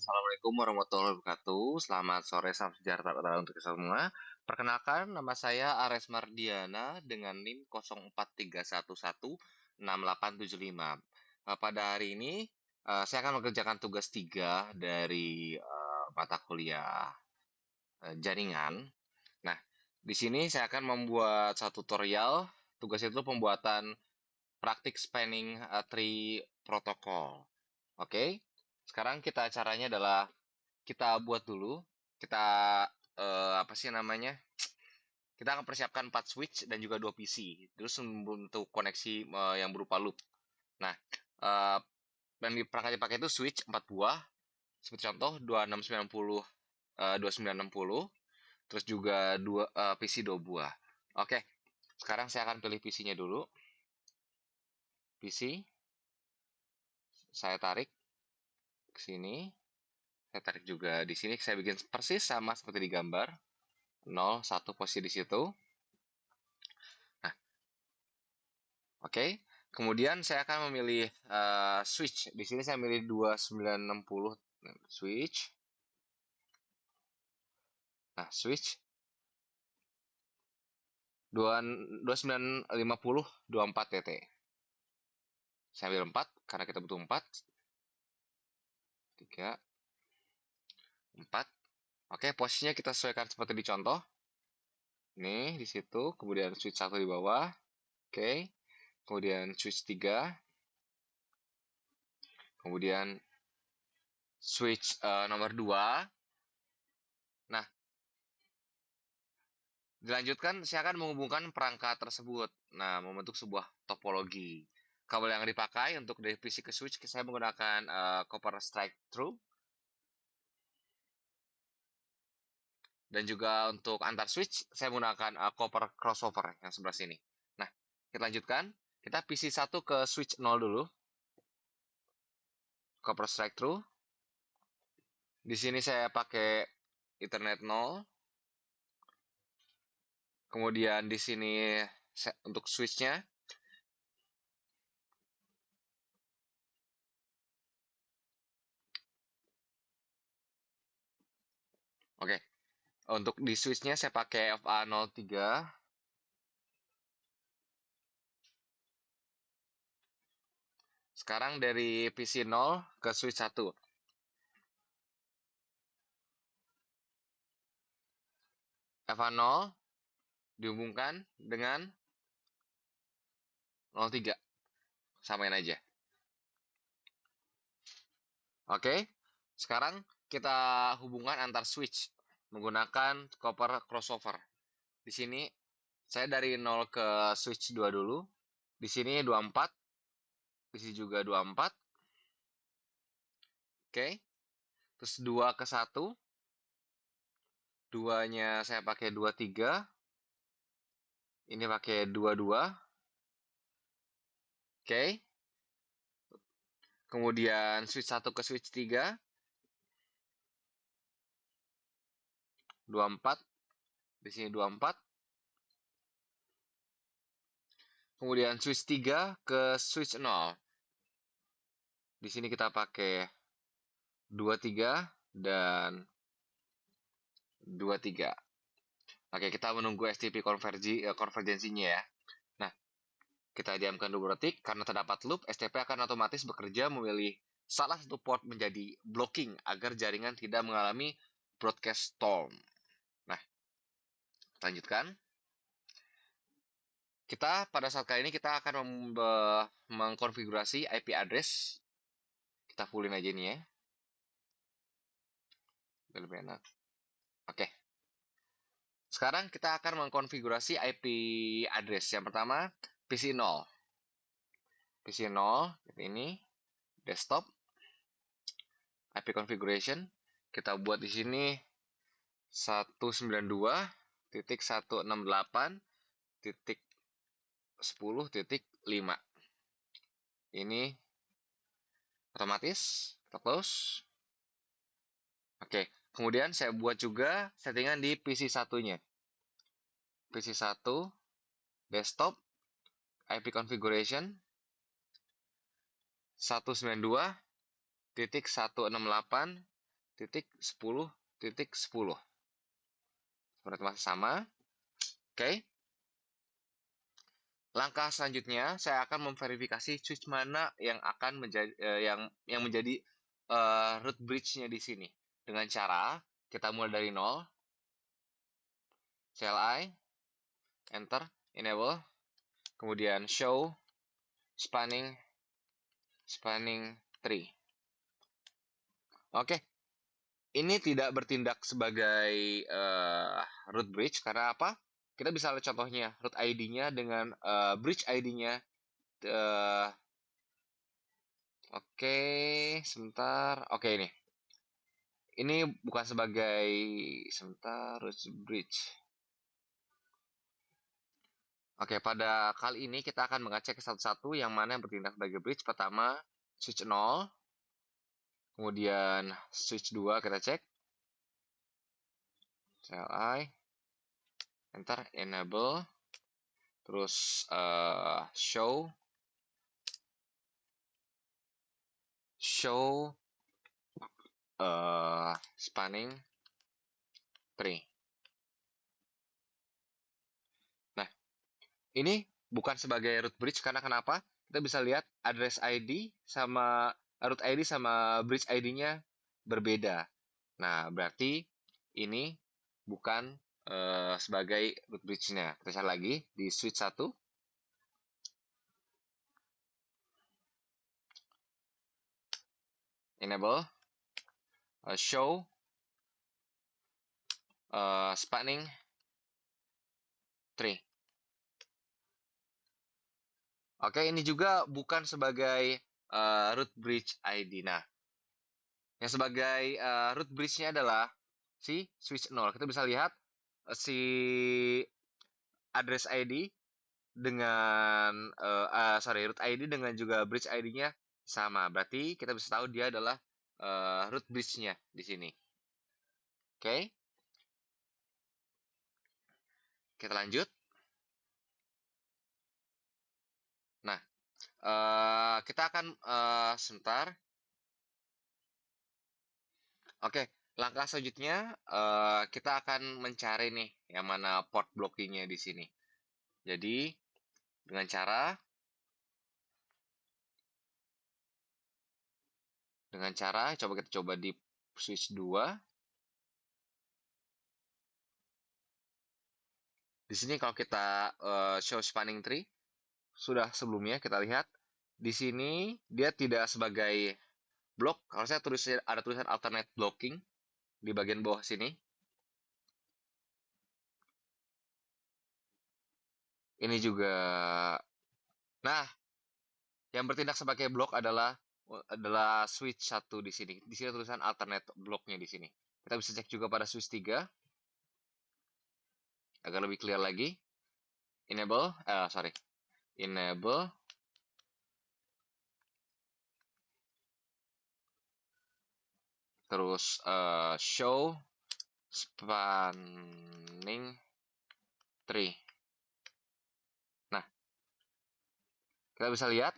Assalamualaikum warahmatullahi wabarakatuh. Selamat sore, salam sejahtera untuk kita semua. Perkenalkan, nama saya Ares Mardiana dengan NIM 0431168875. Pada hari ini, saya akan mengerjakan tugas 3 dari mata kuliah jaringan. Nah, di sini saya akan membuat satu tutorial. Tugas itu pembuatan praktik spanning tree protokol. Oke, sekarang caranya adalah kita buat dulu. Kita apa sih namanya? Kita akan persiapkan 4 switch dan juga 2 PC. Terus untuk koneksi yang berupa loop. Nah, eh, yang perangkat dipakai itu switch 4 buah. Seperti contoh 2690 2960. Terus juga PC 2 buah. Oke, sekarang saya akan pilih PC-nya dulu. PC saya tarik ke sini. Saya tarik juga di sini, saya bikin persis sama seperti di gambar. 0, 1 posisi di situ. Nah, oke. Kemudian saya akan memilih switch. Di sini saya memilih 2960 switch. Nah, switch 2950 24 TT. Saya ambil 4 karena kita butuh 4. 3, 4. Oke, posisinya kita sesuaikan seperti di contoh. Nih, di situ. Kemudian switch 1 di bawah. Oke. Kemudian switch 3. Kemudian switch nomor 2. Nah, dilanjutkan, saya akan menghubungkan perangkat tersebut. Nah, membentuk sebuah topologi. Kabel yang dipakai untuk dari PC ke switch, saya menggunakan copper strike through. Dan juga untuk antar switch, saya menggunakan copper crossover yang sebelah sini. Nah, kita lanjutkan. Kita PC 1 ke switch 0 dulu. Copper strike through. Di sini saya pakai Ethernet 0. Kemudian di sini untuk switchnya. Oke, untuk di switchnya saya pakai FA03. Sekarang dari PC 0 ke switch 1. FA0 dihubungkan dengan 03. Samain aja. Oke, sekarang kita hubungan antar switch menggunakan copper crossover. Di sini saya dari 0 ke switch 2 dulu. Di sini 24. Di sini juga 24. Oke. Terus 2 ke 1. 2-nya saya pakai 23. Ini pakai 22. Oke. Kemudian switch 1 ke switch 3. 24. Di sini 24. Kemudian switch 3 ke switch 0. Di sini kita pakai 23 dan 23. Oke, kita menunggu STP konvergensinya ya. Nah, kita diamkan dulu detik. Karena terdapat loop, STP akan otomatis bekerja memilih salah satu port menjadi blocking agar jaringan tidak mengalami broadcast storm. Nah, lanjutkan. Pada saat kali ini kita akan mengkonfigurasi IP address. Kita fullin aja nih ya. Lebih enak. Oke. Sekarang kita akan mengkonfigurasi IP address. Yang pertama, PC 0. PC 0, ini desktop. IP configuration. Kita buat di sini 192.168.10.5. Ini otomatis. Kita close. Oke, kemudian saya buat juga settingan di PC satunya. PC 1, desktop, IP configuration, 192.168.10.5. titik 10 titik 10. Seperti masih sama. Oke. Langkah selanjutnya saya akan memverifikasi switch mana yang akan menjadi yang menjadi root bridge-nya di sini. Dengan cara kita mulai dari 0, CLI, enter, enable, kemudian show spanning tree. Oke, ini tidak bertindak sebagai root bridge karena apa? Kita bisa lihat contohnya root ID-nya dengan bridge ID-nya. Oke, sebentar. Oke, ini. Ini bukan sebagai sebentar root bridge. Oke, pada kali ini kita akan mengecek satu-satu yang mana yang bertindak sebagai bridge. Pertama, switch 0. Kemudian switch 2 kita cek. CLI. Enter, enable. Terus show spanning tree. Nah, ini bukan sebagai root bridge karena kenapa? Kita bisa lihat address ID sama root ID sama bridge ID-nya berbeda. Nah, berarti ini bukan sebagai root bridge-nya. Kita cari lagi di switch 1. Enable. Show spanning tree. Oke, ini juga bukan sebagai root bridge ID. Nah, yang sebagai root bridge-nya adalah si switch 0. Kita bisa lihat si address ID dengan root ID dengan juga bridge ID-nya sama. Berarti kita bisa tahu dia adalah root bridge-nya di sini. Oke. Kita lanjut. Nah, kita akan sebentar. Oke, langkah selanjutnya kita akan mencari nih yang mana port blocking-nya di sini. Jadi dengan cara kita coba di switch 2. Di sini kalau kita show spanning tree sudah sebelumnya kita lihat di sini dia tidak sebagai blok. Kalau saya ada tulisan alternate blocking di bagian bawah sini. Ini juga. Nah, yang bertindak sebagai blok adalah switch 1 di sini. Di sini tulisan alternate blocknya di sini. Kita bisa cek juga pada switch 3 agar lebih clear lagi. Enable, terus show spanning tree. Nah, kita bisa lihat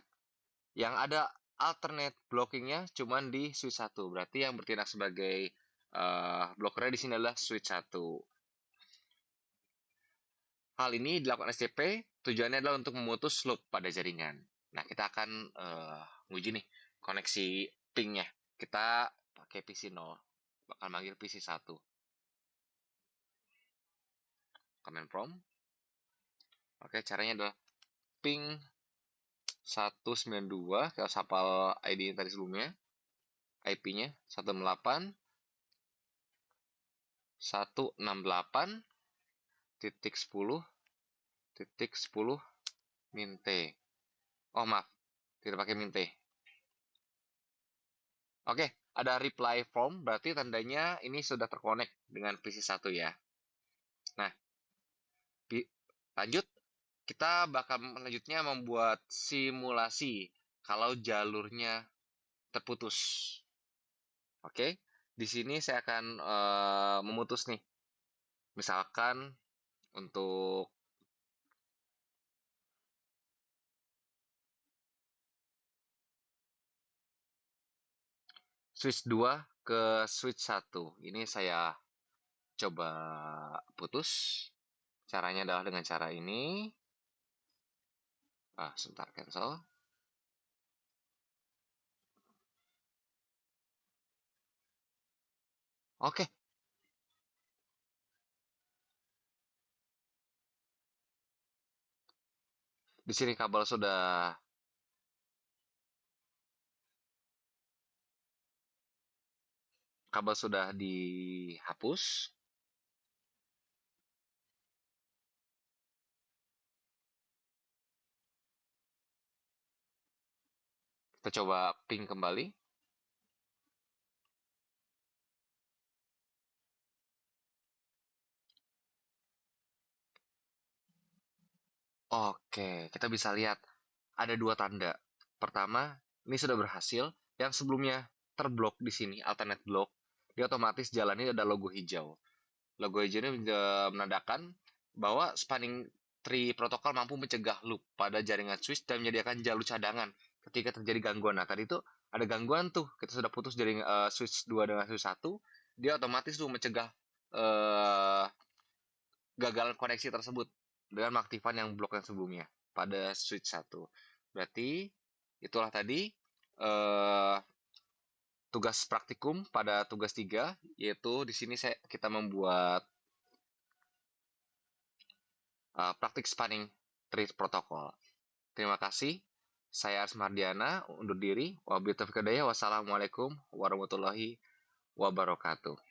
yang ada alternate blockingnya cuma di switch 1. Berarti yang bertindak sebagai blockernya di sini adalah switch 1. Hal ini dilakukan SCP, tujuannya adalah untuk memutus loop pada jaringan. Nah, kita akan menguji nih koneksi pingnya. Kita pakai PC 0, bakal manggil PC 1. Command prompt. Oke, caranya adalah ping 192, kita hafal ID tadi sebelumnya. IP-nya 168 168 titik 10 titik 10 minte. Oh maaf, tidak pakai minte. Oke, ada reply from, berarti tandanya ini sudah terkonek dengan PC 1 ya. Nah, lanjut, kita bakal selanjutnya membuat simulasi kalau jalurnya terputus. Oke, di sini saya akan memutus nih. Misalkan untuk switch 2 ke switch 1. Ini saya coba putus. Caranya adalah dengan cara ini. Sebentar, cancel. Oke, di sini kabel sudah dihapus. Kita coba ping kembali. Oke, kita bisa lihat ada dua tanda. Pertama, ini sudah berhasil. Yang sebelumnya terblok di sini, alternate block, dia otomatis jalannya ada logo hijau. Logo hijau ini menandakan bahwa spanning tree protokol mampu mencegah loop pada jaringan switch dan menyediakan jalur cadangan ketika terjadi gangguan. Nah, tadi itu ada gangguan tuh. Kita sudah putus jaring switch 2 dengan switch 1, dia otomatis tuh mencegah eh, gagalan koneksi tersebut dengan mengaktifkan yang blok yang sebelumnya pada switch 1. Berarti itulah tadi eh, tugas praktikum pada tugas 3, yaitu di sini kita membuat praktik spanning tree protokol. Terima kasih. Saya Ars Mardiana, undur diri. Wabillahi taufiq hidayah. Wassalamualaikum warahmatullahi wabarakatuh.